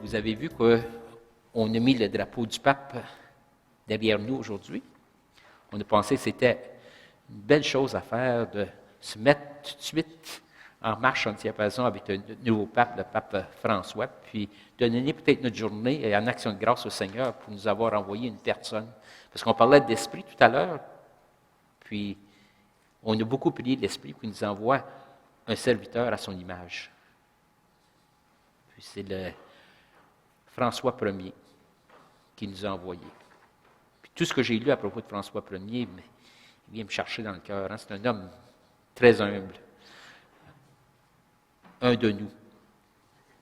Vous avez vu qu'on a mis le drapeau du pape derrière nous aujourd'hui. On a pensé que c'était une belle chose à faire de se mettre tout de suite en marche en diapason avec le nouveau pape, le pape François, puis de donner peut-être notre journée en action de grâce au Seigneur pour nous avoir envoyé une personne. Parce qu'on parlait d'esprit tout à l'heure, puis on a beaucoup prié de l'esprit qui nous envoie un serviteur à son image. Puis c'est le François Ier qui nous a envoyés. Puis tout ce que j'ai lu à propos de François Ier, il vient me chercher dans le cœur. C'est un homme très humble. Un de nous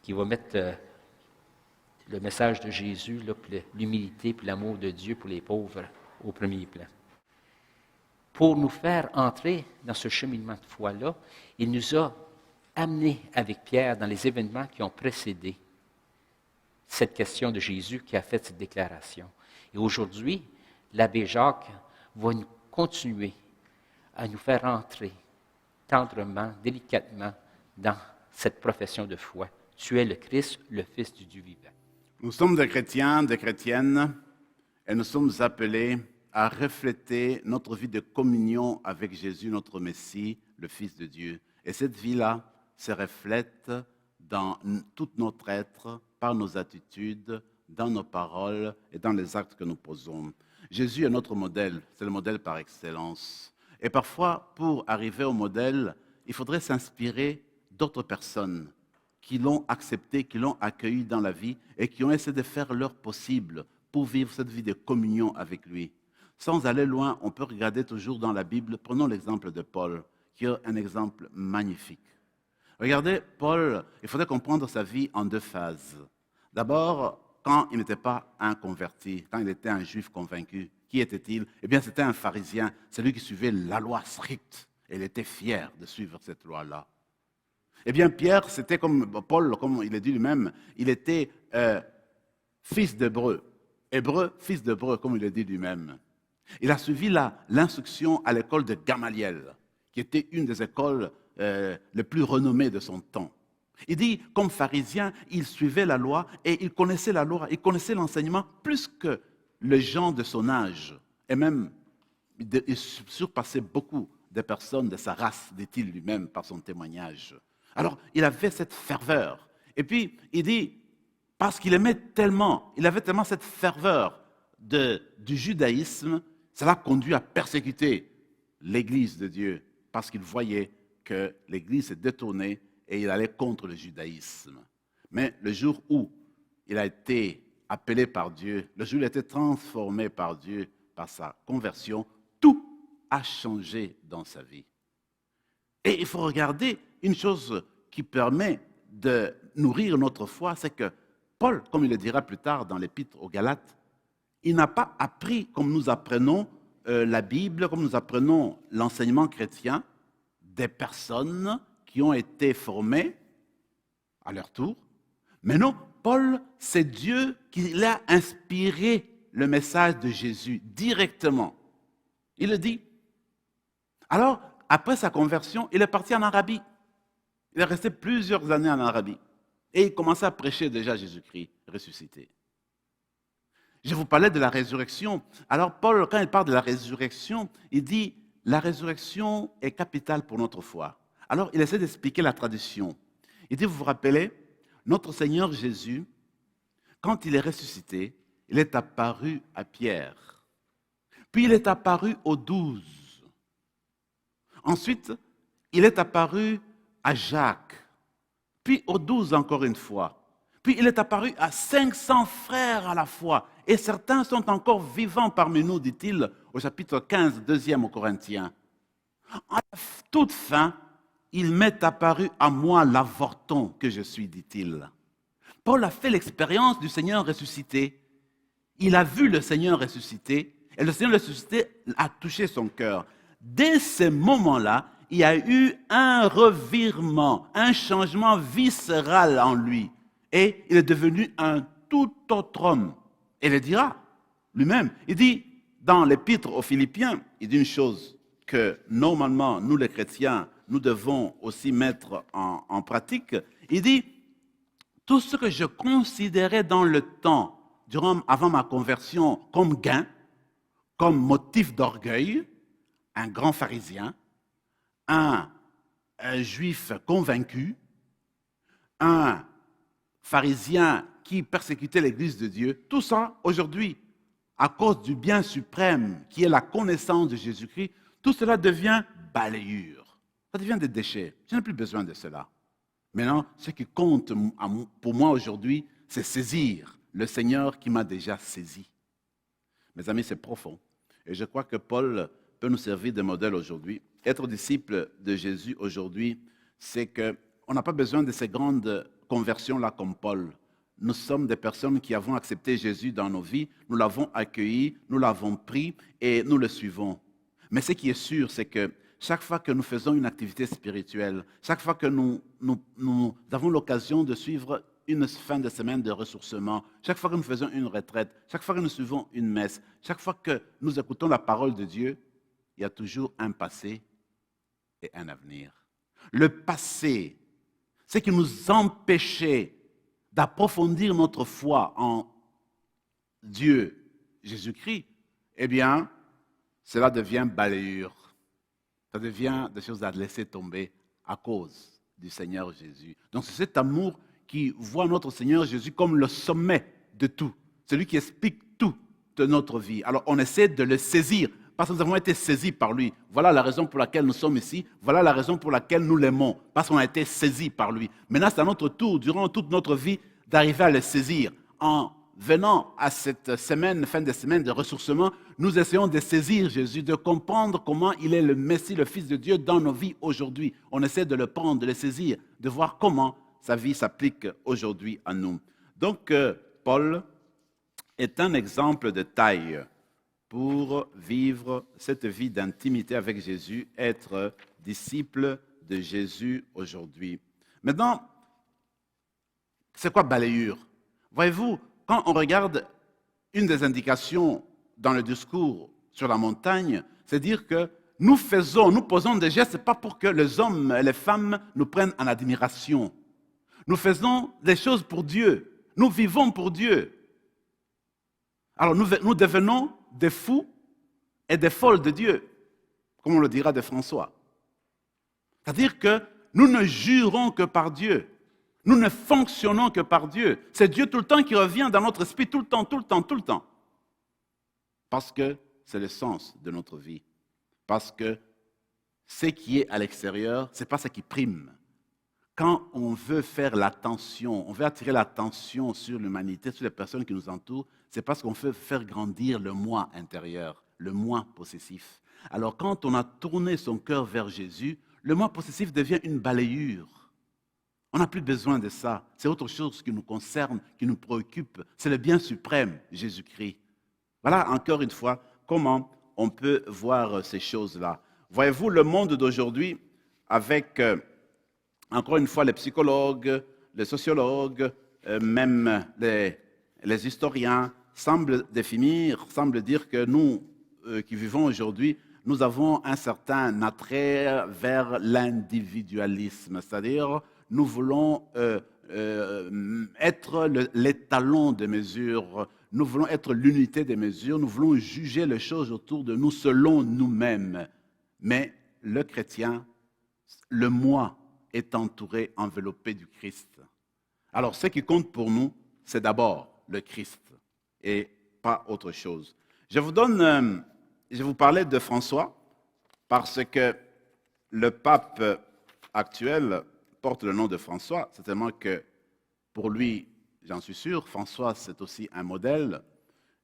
qui va mettre le message de Jésus, là, puis l'humilité puis l'amour de Dieu pour les pauvres au premier plan. Pour nous faire entrer dans ce cheminement de foi-là, il nous a amenés avec Pierre dans les événements qui ont précédé cette question de Jésus qui a fait cette déclaration. Et aujourd'hui, l'abbé Jacques va nous continuer à nous faire entrer tendrement, délicatement, dans cette profession de foi. Tu es le Christ, le Fils du Dieu vivant. Nous sommes des chrétiens, des chrétiennes, et nous sommes appelés à refléter notre vie de communion avec Jésus, notre Messie, le Fils de Dieu. Et cette vie-là se reflète dans tout notre être, par nos attitudes, dans nos paroles et dans les actes que nous posons. Jésus est notre modèle, c'est le modèle par excellence. Et parfois, pour arriver au modèle, il faudrait s'inspirer d'autres personnes qui l'ont accepté, qui l'ont accueilli dans la vie et qui ont essayé de faire leur possible pour vivre cette vie de communion avec lui. Sans aller loin, on peut regarder toujours dans la Bible, prenons l'exemple de Paul, qui est un exemple magnifique. Regardez, Paul, il faudrait comprendre sa vie en deux phases. D'abord, quand il n'était pas un converti, quand il était un juif convaincu, qui était-il? Eh bien, c'était un pharisien, celui qui suivait la loi stricte. Et il était fier de suivre cette loi-là. Eh bien, Pierre, c'était comme Paul, comme il a dit lui-même, il était fils d'Hébreu. Hébreu, fils d'Hébreu, comme il a dit lui-même. Il a suivi l'instruction à l'école de Gamaliel, qui était une des écoles les plus renommées de son temps. Il dit, comme pharisien, il suivait la loi et il connaissait la loi, il connaissait l'enseignement plus que les gens de son âge. Et même, il surpassait beaucoup de personnes de sa race, dit-il lui-même par son témoignage. Alors, il avait cette ferveur. Et puis, il dit, parce qu'il aimait tellement, il avait tellement cette ferveur du judaïsme, cela conduit à persécuter l'Église de Dieu, parce qu'il voyait que l'Église s'est détournée et il allait contre le judaïsme. Mais le jour où il a été appelé par Dieu, le jour où il a été transformé par Dieu, par sa conversion, tout a changé dans sa vie. Et il faut regarder une chose qui permet de nourrir notre foi, c'est que Paul, comme il le dira plus tard dans l'Épître aux Galates, il n'a pas appris comme nous apprenons la Bible, comme nous apprenons l'enseignement chrétien, des personnes qui ont été formées à leur tour. Mais non, Paul, c'est Dieu qui l'a inspiré le message de Jésus directement. Il le dit. Alors, après sa conversion, il est parti en Arabie. Il est resté plusieurs années en Arabie. Et il commençait à prêcher déjà Jésus-Christ ressuscité. Je vous parlais de la résurrection. Alors Paul, quand il parle de la résurrection, il dit « La résurrection est capitale pour notre foi ». Alors il essaie d'expliquer la tradition. Il dit, vous vous rappelez, notre Seigneur Jésus, quand il est ressuscité, il est apparu à Pierre. Puis il est apparu aux 12. Ensuite, il est apparu à Jacques. Puis aux 12 encore une fois. Puis il est apparu à 500 frères à la fois. Et certains sont encore vivants parmi nous, dit-il, au chapitre 15, 2e aux Corinthiens. En toute fin, il m'est apparu à moi l'avorton que je suis, dit-il. Paul a fait l'expérience du Seigneur ressuscité. Il a vu le Seigneur ressuscité. Et le Seigneur ressuscité a touché son cœur. Dès ce moment-là, il y a eu un revirement, un changement viscéral en lui. Et il est devenu un tout autre homme. Et il le dira lui-même. Il dit, dans l'Épître aux Philippiens, il dit une chose que normalement, nous les chrétiens, nous devons aussi mettre en pratique. Il dit, tout ce que je considérais dans le temps, avant ma conversion, comme gain, comme motif d'orgueil, un grand pharisien, un juif convaincu, un pharisien qui persécutait l'Église de Dieu, tout ça, aujourd'hui, à cause du bien suprême qui est la connaissance de Jésus-Christ, tout cela devient balayure. Ça devient des déchets. Je n'ai plus besoin de cela. Maintenant, ce qui compte pour moi aujourd'hui, c'est saisir le Seigneur qui m'a déjà saisi. Mes amis, c'est profond. Et je crois que Paul peut nous servir de modèle aujourd'hui. Être disciple de Jésus aujourd'hui, c'est qu'on n'a pas besoin de ces grandes conversions-là comme Paul. Nous sommes des personnes qui avons accepté Jésus dans nos vies, nous l'avons accueilli, nous l'avons pris et nous le suivons. Mais ce qui est sûr, c'est que chaque fois que nous faisons une activité spirituelle, chaque fois que nous avons l'occasion de suivre une fin de semaine de ressourcement, chaque fois que nous faisons une retraite, chaque fois que nous suivons une messe, chaque fois que nous écoutons la parole de Dieu, il y a toujours un passé et un avenir. Le passé, c'est qui nous empêchait d'approfondir notre foi en Dieu, Jésus-Christ, eh bien, cela devient balayure. Ça devient des choses à laisser tomber à cause du Seigneur Jésus. Donc c'est cet amour qui voit notre Seigneur Jésus comme le sommet de tout, celui qui explique tout de notre vie. Alors on essaie de le saisir parce que nous avons été saisis par lui. Voilà la raison pour laquelle nous sommes ici, voilà la raison pour laquelle nous l'aimons, parce qu'on a été saisis par lui. Maintenant c'est à notre tour, durant toute notre vie, d'arriver à le saisir. En venant à cette semaine, fin de semaine de ressourcement, nous essayons de saisir Jésus, de comprendre comment il est le Messie, le Fils de Dieu dans nos vies aujourd'hui. On essaie de le prendre, de le saisir, de voir comment sa vie s'applique aujourd'hui à nous. Donc, Paul est un exemple de taille pour vivre cette vie d'intimité avec Jésus, être disciple de Jésus aujourd'hui. Maintenant, c'est quoi balayure? Voyez-vous, quand on regarde une des indications dans le discours sur la montagne, c'est dire que nous posons des gestes, pas pour que les hommes et les femmes nous prennent en admiration. Nous faisons des choses pour Dieu. Nous vivons pour Dieu. Alors nous devenons des fous et des folles de Dieu, comme on le dira de François. C'est-à-dire que nous ne jurons que par Dieu. Nous ne fonctionnons que par Dieu. C'est Dieu tout le temps qui revient dans notre esprit, tout le temps, tout le temps, tout le temps. Parce que c'est le sens de notre vie. Parce que ce qui est à l'extérieur, ce n'est pas ce qui prime. Quand on veut faire l'attention, on veut attirer l'attention sur l'humanité, sur les personnes qui nous entourent, c'est parce qu'on veut faire grandir le moi intérieur, le moi possessif. Alors quand on a tourné son cœur vers Jésus, le moi possessif devient une balayure. On n'a plus besoin de ça. C'est autre chose qui nous concerne, qui nous préoccupe. C'est le bien suprême, Jésus-Christ. Voilà encore une fois comment on peut voir ces choses-là. Voyez-vous, le monde d'aujourd'hui, avec encore une fois les psychologues, les sociologues, même les historiens, semblent dire que nous qui vivons aujourd'hui, nous avons un certain attrait vers l'individualisme, c'est-à-dire nous voulons être l'étalon des mesures, nous voulons être l'unité des mesures, nous voulons juger les choses autour de nous selon nous-mêmes. Mais le chrétien, le moi, est entouré, enveloppé du Christ. Alors ce qui compte pour nous, c'est d'abord le Christ et pas autre chose. Je vais vous parler de François parce que le pape actuel porte le nom de François, c'est tellement que pour lui, j'en suis sûr, François c'est aussi un modèle.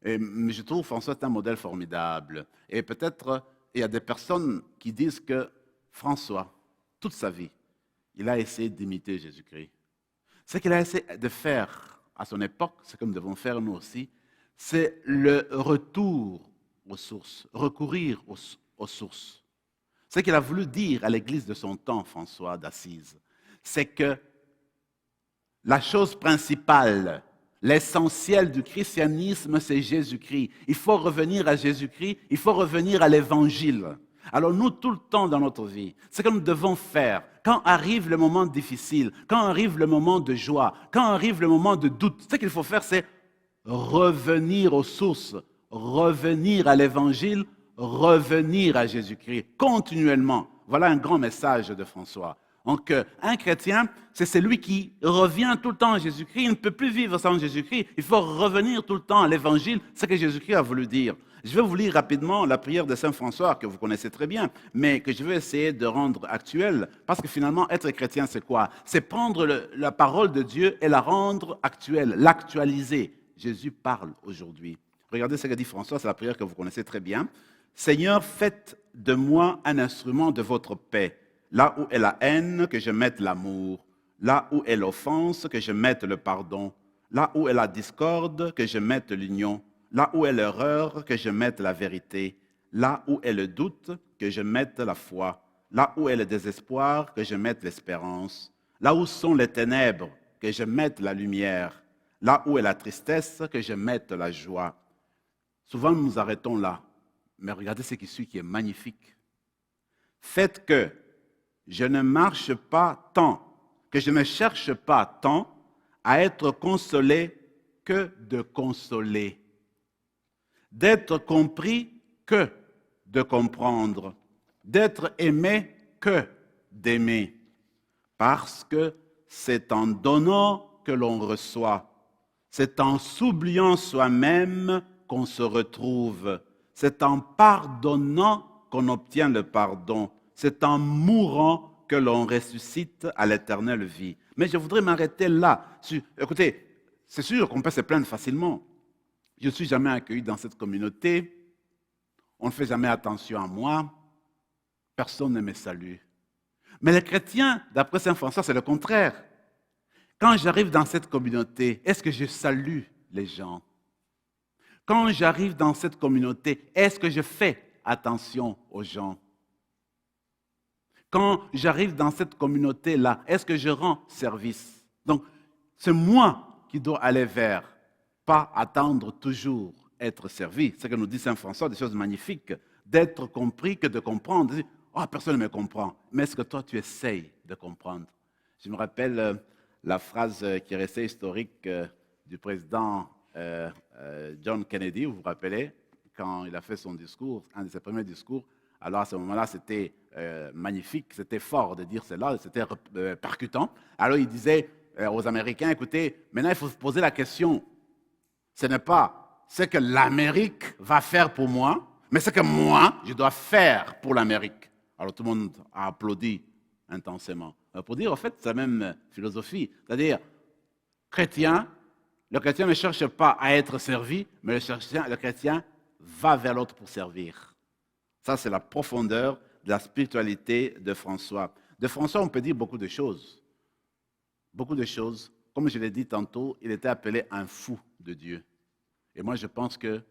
Mais je trouve François est un modèle formidable. Et peut-être il y a des personnes qui disent que François, toute sa vie, il a essayé d'imiter Jésus-Christ. Ce qu'il a essayé de faire à son époque, ce que nous devons faire nous aussi, c'est le retour aux sources, recourir aux sources. Ce qu'il a voulu dire à l'église de son temps, François d'Assise, c'est que la chose principale, l'essentiel du christianisme, c'est Jésus-Christ. Il faut revenir à Jésus-Christ, il faut revenir à l'Évangile. Alors nous, tout le temps dans notre vie, ce que nous devons faire, Quand arrive le moment difficile, quand arrive le moment de joie, quand arrive le moment de doute, ce qu'il faut faire, c'est revenir aux sources, revenir à l'Évangile, revenir à Jésus-Christ continuellement. Voilà un grand message de François. Donc, un chrétien, c'est celui qui revient tout le temps à Jésus-Christ. Il ne peut plus vivre sans Jésus-Christ. Il faut revenir tout le temps à l'Évangile, ce que Jésus-Christ a voulu dire. Je vais vous lire rapidement la prière de Saint François, que vous connaissez très bien, mais que je vais essayer de rendre actuelle, parce que finalement, être chrétien, c'est quoi? C'est prendre la parole de Dieu et la rendre actuelle, l'actualiser. Jésus parle aujourd'hui. Regardez ce que dit François, c'est la prière que vous connaissez très bien. « Seigneur, faites de moi un instrument de votre paix. Là où est la haine, que je mette l'amour. Là où est l'offense, que je mette le pardon. Là où est la discorde, que je mette l'union. Là où est l'erreur, que je mette la vérité. Là où est le doute, que je mette la foi. Là où est le désespoir, que je mette l'espérance. Là où sont les ténèbres, que je mette la lumière. Là où est la tristesse, que je mette la joie. » Souvent, nous nous arrêtons là. Mais regardez ce qui suit, qui est magnifique. « Faites que je ne marche pas tant, que je ne cherche pas tant à être consolé que de consoler, d'être compris que de comprendre, d'être aimé que d'aimer, parce que c'est en donnant que l'on reçoit, c'est en s'oubliant soi-même qu'on se retrouve, c'est en pardonnant qu'on obtient le pardon, c'est en mourant que l'on ressuscite à l'éternelle vie. Mais je voudrais m'arrêter là. Écoutez, c'est sûr qu'on peut se plaindre facilement. Je ne suis jamais accueilli dans cette communauté. On ne fait jamais attention à moi. Personne ne me salue. Mais les chrétiens, d'après Saint François, c'est le contraire. Quand j'arrive dans cette communauté, est-ce que je salue les gens? Quand j'arrive dans cette communauté, est-ce que je fais attention aux gens? Quand j'arrive dans cette communauté-là, est-ce que je rends service? Donc, c'est moi qui dois aller vers, pas attendre toujours être servi. C'est ce que nous dit Saint François, des choses magnifiques, d'être compris que de comprendre. Oh, personne ne me comprend. Mais est-ce que toi, tu essayes de comprendre? Je me rappelle la phrase qui est restée historique du président John Kennedy, vous vous rappelez, quand il a fait son discours, un de ses premiers discours. Alors à ce moment-là, c'était magnifique, c'était fort de dire cela, c'était percutant. Alors il disait aux Américains, écoutez, maintenant il faut se poser la question, ce n'est pas ce que l'Amérique va faire pour moi, mais ce que moi, je dois faire pour l'Amérique. Alors tout le monde a applaudi intensément. Pour dire, en fait, c'est la même philosophie, c'est-à-dire, le chrétien ne cherche pas à être servi, mais le chrétien va vers l'autre pour servir. Ça, c'est la profondeur de la spiritualité de François. De François, on peut dire beaucoup de choses. Beaucoup de choses. Comme je l'ai dit tantôt, il était appelé un fou de Dieu. Et moi, je pense que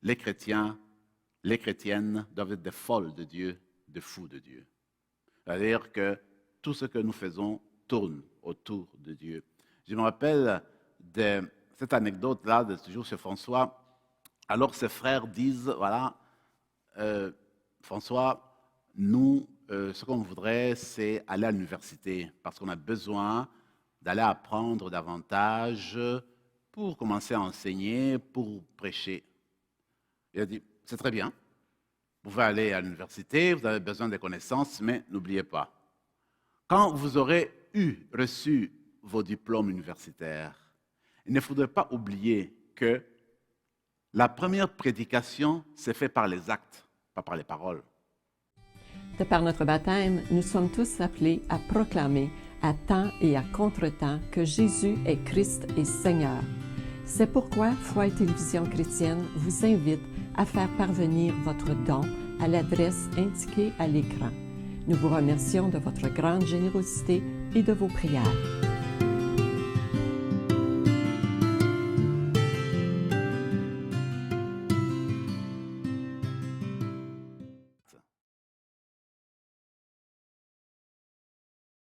les chrétiens, les chrétiennes doivent être des folles de Dieu, des fous de Dieu. C'est-à-dire que tout ce que nous faisons tourne autour de Dieu. Je me rappelle de cette anecdote-là, de toujours chez François. Alors ses frères disent, voilà, François, nous, ce qu'on voudrait, c'est aller à l'université parce qu'on a besoin d'aller apprendre davantage pour commencer à enseigner, pour prêcher. Il a dit, c'est très bien, vous pouvez aller à l'université, vous avez besoin de connaissances, mais n'oubliez pas, quand vous aurez reçu vos diplômes universitaires, il ne faudrait pas oublier que la première prédication s'est faite par les actes, pas par les paroles. De par notre baptême, nous sommes tous appelés à proclamer à temps et à contre-temps que Jésus est Christ et Seigneur. C'est pourquoi Foi et Télévision Chrétienne vous invite à faire parvenir votre don à l'adresse indiquée à l'écran. Nous vous remercions de votre grande générosité et de vos prières.